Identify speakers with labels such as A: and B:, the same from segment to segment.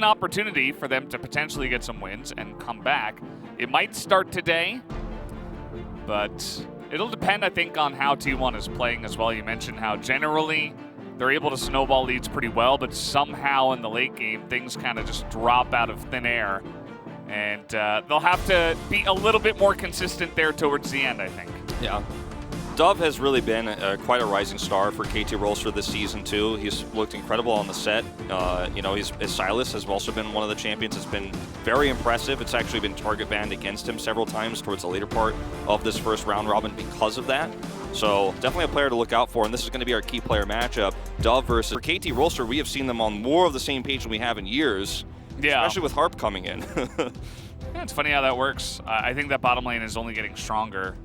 A: an opportunity for them to potentially get some wins and come back. It might start today, but it'll depend, I think, on how T1 is playing as well. You mentioned how generally they're able to snowball leads pretty well, but somehow in the late game, things kind of just drop out of thin air. And they'll have to be a little bit more consistent there towards the end, I think.
B: Yeah. Dove has really been quite a rising star for KT Rolster this season too. He's looked incredible on the set. You know, his Silas has also been one of the champions. It's been very impressive. It's actually been target banned against him several times towards the later part of this first round robin because of that. So definitely a player to look out for, and this is going to be our key player matchup. Dove versus for KT Rolster, we have seen them on more of the same page than we have in years. Yeah. Especially with Harp coming in.
A: Yeah, it's funny how that works. I think that bottom lane is only getting stronger.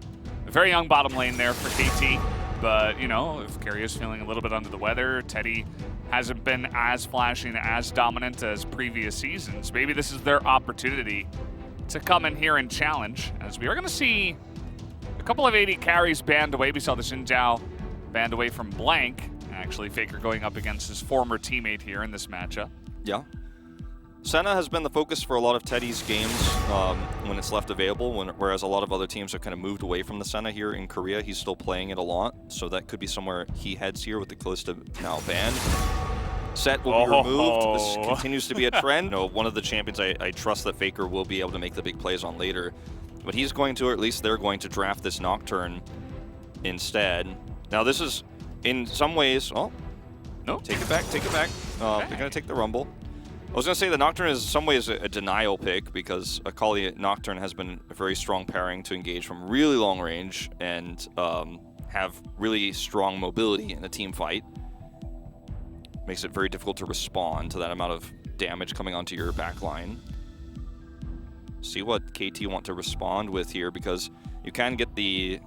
A: A very young bottom lane there for KT, but, you know, if Carrie is feeling a little bit under the weather, Teddy hasn't been as flashy and as dominant as previous seasons. Maybe this is their opportunity to come in here and challenge, as we are going to see a couple of AD carries banned away. We saw the Xin Zhao banned away from Blank. Actually, Faker going up against his former teammate here in this matchup.
B: Yeah. Senna has been the focus for a lot of Teddy's games when it's left available, whereas a lot of other teams have kind of moved away from the Senna here in Korea. He's still playing it a lot, so that could be somewhere he heads here with the Kalista now banned. Set will be removed. This continues to be a trend. You know, one of the champions I trust that Faker will be able to make the big plays on later, but he's going to, or at least they're going to draft this Nocturne instead. Now this is, in some ways, oh, no, take it back, take it back. They're going to take the Rumble. I was going to say the Nocturne is in some ways a denial pick because Akali Nocturne has been a very strong pairing to engage from really long range and have really strong mobility in a team fight. Makes it very difficult to respond to that amount of damage coming onto your back line. See what KT want to respond with here, because you can get the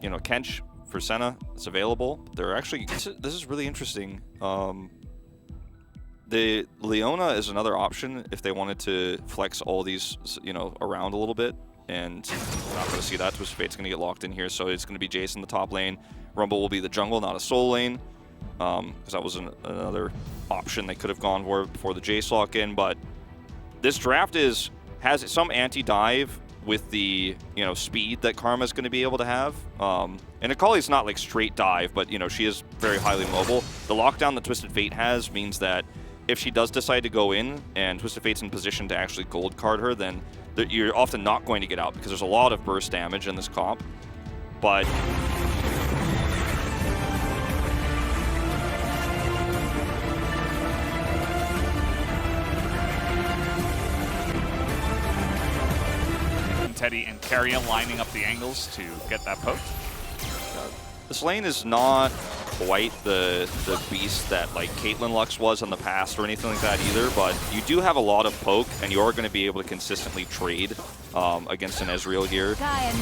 B: you know, Kench for Senna. It's available. They're actually, this is really interesting. The Leona is another option if they wanted to flex all these, you know, around a little bit. And we're not going to see that. Twisted Fate's going to get locked in here, so it's going to be Jason the top lane. Rumble will be the jungle, not a soul lane, because that was another option they could have gone for before the Jace lock in. But this draft has some anti-dive with the, you know, speed that Karma's going to be able to have. And Akali's not like straight dive, but, you know, she is very highly mobile. The lockdown that Twisted Fate has means that if she does decide to go in and Twisted Fate's in position to actually gold card her, then you're often not going to get out because there's a lot of burst damage in this comp. But
A: Teddy and Carrion lining up the angles to get that poke.
B: This lane is not quite the beast that like Caitlyn Lux was in the past or anything like that either, but you do have a lot of poke and you are going to be able to consistently trade against an Ezreal here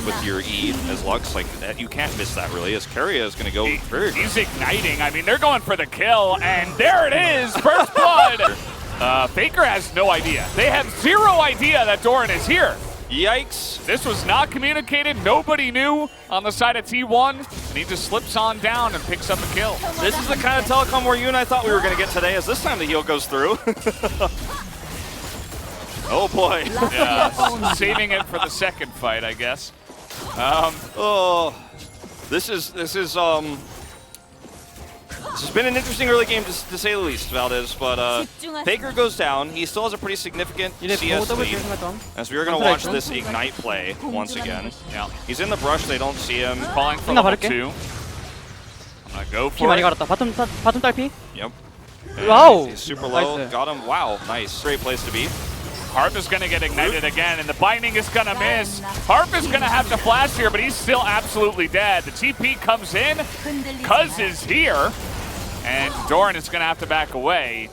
B: with your E as Lux. Like you can't miss that really, as Carrion is going to go very
A: He's igniting. I mean, they're going for the kill, and there it is, first blood. Faker has no idea. They have zero idea that Doran is here.
B: Yikes.
A: This was not communicated. Nobody knew on the side of T1, and he just slips on down and picks up a kill.
B: This is the kind of telecom where you and I thought we were going to get today, as this time the heal goes through. Oh boy.
A: Yeah, saving it for the second fight, I guess.
B: This has been an interesting early game to say the least, Valdez, but Faker goes down. He still has a pretty significant CS lead, as we are going to watch this Ignite play once again. Yeah, he's in the brush, they don't see him.
A: Calling for level 2. I'm going to go for it.
C: 바텀 딸피.
B: Yep.
C: Wow.
B: He's super low. Got him. Wow, nice. Great place to be.
A: Harp is going to get ignited again, and the binding is going to miss. Harp is going to have to flash here, but he's still absolutely dead. The TP comes in. Cuz is here. And Doran is going to have to back away,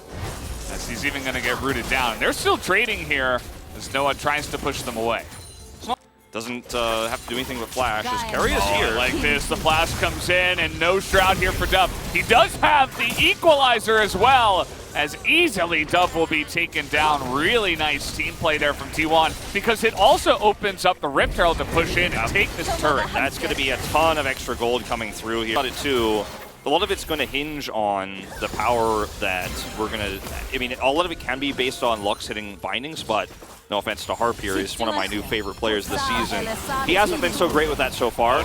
A: as he's even going to get rooted down. And they're still trading here as Noah tries to push them away.
B: Doesn't have to do anything with flash, as Carry is here.
A: Like this, the flash comes in, and no Shroud here for Dove. He does have the equalizer as well, as easily Dove will be taken down. Really nice team play there from T1, because it also opens up the Rift Herald to push in and take this turret.
B: That's going to be a ton of extra gold coming through here. Got it too. a lot of it's going to hinge on the power that we're going to... I mean, a lot of it can be based on Lux hitting bindings, but no offense to Harp here, he's one of my new favorite players this season. He hasn't been so great with that so far.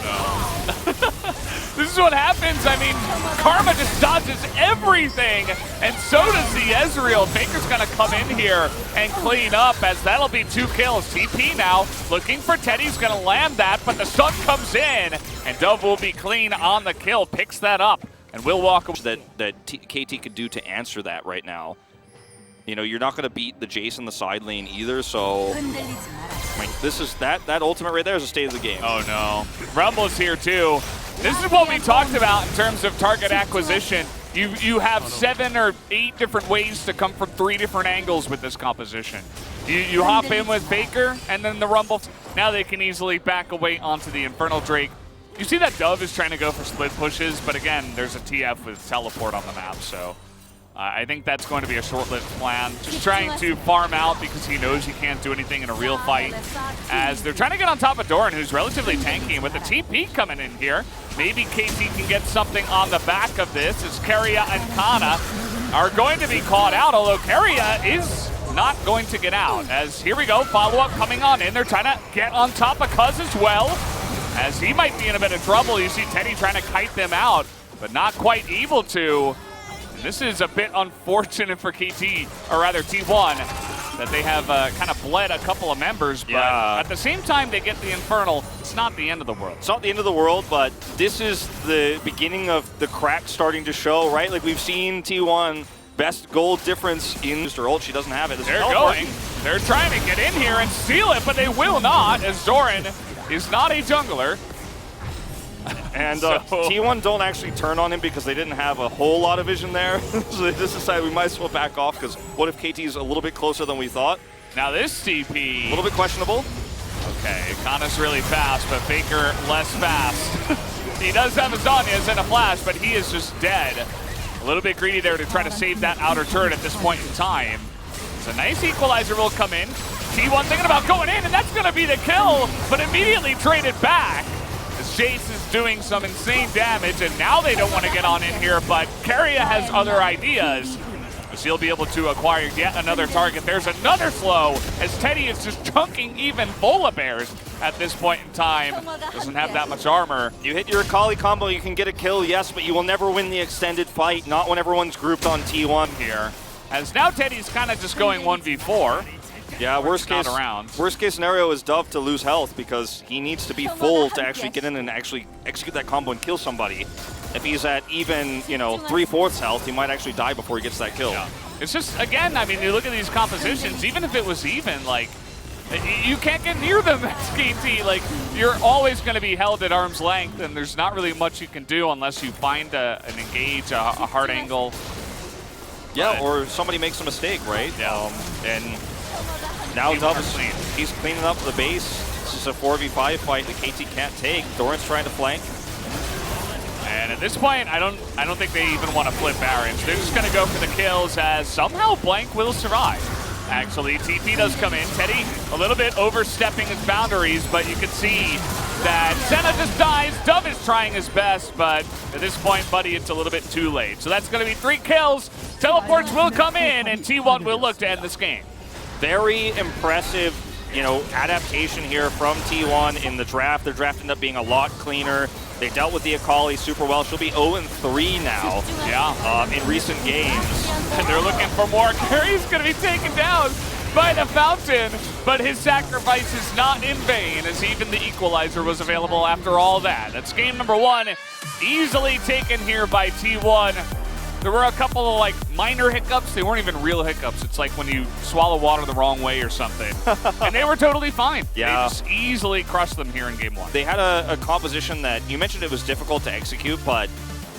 A: This is what happens. I mean, Karma just dodges everything, and so does the Ezreal. Faker's going to come in here and clean up, as that'll be 2 kills. TP now looking for Teddy's going to land that, but the stun comes in, and Dove will be clean on the kill, picks that up, and will walk away.
B: That KT could do to answer that right now. You know, you're not going to beat the Jace in the side lane either, so... I mean, this is that ultimate right there is a state of the game.
A: Oh no. Rumble's here too. This is what we talked about in terms of target acquisition. You have 7 or 8 different ways to come from 3 different angles with this composition. You hop in with Faker and then the Rumble. Now they can easily back away onto the Infernal Drake. You see that Dove is trying to go for split pushes, but again, there's a TF with teleport on the map, so I think that's going to be a short-lived plan. Just trying to farm out because he knows he can't do anything in a real fight. As they're trying to get on top of Doran, who's relatively tanky, and with the TP coming in here, maybe KT can get something on the back of this, as Keria and Kana are going to be caught out, although Keria is not going to get out. As here we go, follow-up coming on in. They're trying to get on top of Cuz as well, as he might be in a bit of trouble. You see Teddy trying to kite them out, but not quite able to. This is a bit unfortunate for KT, or rather T1, that they have kind of bled a couple of members, but at the same time they get the Infernal. It's not the end of the world.
B: It's not the end of the world, but this is the beginning of the crack starting to show, right? Like we've seen T1 best gold difference in Mr. Ult. She doesn't have it.
A: They're going. They're trying to get in here and steal it, but they will not, as Doran is not a jungler.
B: And T1 don't actually turn on him because they didn't have a whole lot of vision there. So they just decided we might as well back off, because what if KT's a little bit closer than we thought?
A: Now this TP.
B: A little bit questionable.
A: Okay, Kana's really fast, but Faker less fast. He does have his Zanyas and a flash, but he is just dead. A little bit greedy there to try to save that outer turret at this point in time. So a nice equalizer will come in. T1 thinking about going in, and that's going to be the kill, but immediately traded back. Jace is doing some insane damage, and now they don't want to get on in here, but Keria has other ideas. She'll be able to acquire yet another target. There's another slow, as Teddy is just chunking even Bola Bears at this point in time. Doesn't have that much armor.
B: You hit your Akali combo, you can get a kill, yes, but you will never win the extended fight, not when everyone's grouped on T1
A: here. As now Teddy's kind of just going 1v4.
B: Yeah, worst case scenario is Dove to lose health, because he needs to be full to actually get in and actually execute that combo and kill somebody. If he's at even, you know, 3/4 health, he might actually die before he gets that kill.
A: Yeah. It's just, again, I mean, you look at these compositions, even if it was even, like, you can't get near them as KT. Like, you're always going to be held at arm's length, and there's not really much you can do unless you find an engage, a hard angle.
B: Yeah, or somebody makes a mistake, right?
A: Yeah.
B: And now Dove he's cleaning up the base. This is a 4v5 fight that KT can't take. Doran's trying to flank.
A: And at this point, I don't think they even want to flip Barons. They're just going to go for the kills, as somehow Blank will survive. Actually, TP does come in. Teddy a little bit overstepping his boundaries, but you can see that Senna just dies. Dove is trying his best, but at this point, buddy, it's a little bit too late. So that's going to be 3 kills. Teleports will come in, and T1 will look to end this game.
B: Very impressive, you know, adaptation here from T1 in the draft. Their draft ended up being a lot cleaner. They dealt with the Akali super well. She'll be 0-3 now.
A: Yeah.
B: In recent games.
A: And they're looking for more. Carry's going to be taken down by the Fountain, but his sacrifice is not in vain, as even the equalizer was available after all that. That's game number 1, easily taken here by T1. There were a couple of like minor hiccups. They weren't even real hiccups. It's like when you swallow water the wrong way or something. And they were totally fine.
B: Yeah.
A: They just easily crushed them here in game 1.
B: They had a composition that, you mentioned it was difficult to execute, but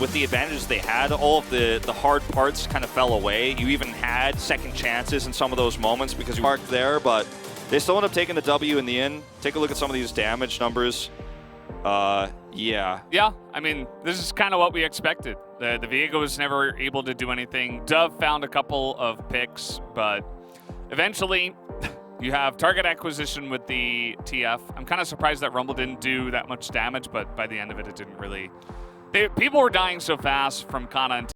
B: with the advantages they had, all of the hard parts kind of fell away. You even had second chances in some of those moments because you marked there, but they still end up taking the W in the end. Take a look at some of these damage numbers. Yeah.
A: Yeah, I mean, this is kind of what we expected. The Viego was never able to do anything. Dove found a couple of picks, but eventually you have target acquisition with the TF. I'm kind of surprised that Rumble didn't do that much damage, but by the end of it, it didn't really People were dying so fast from Kana and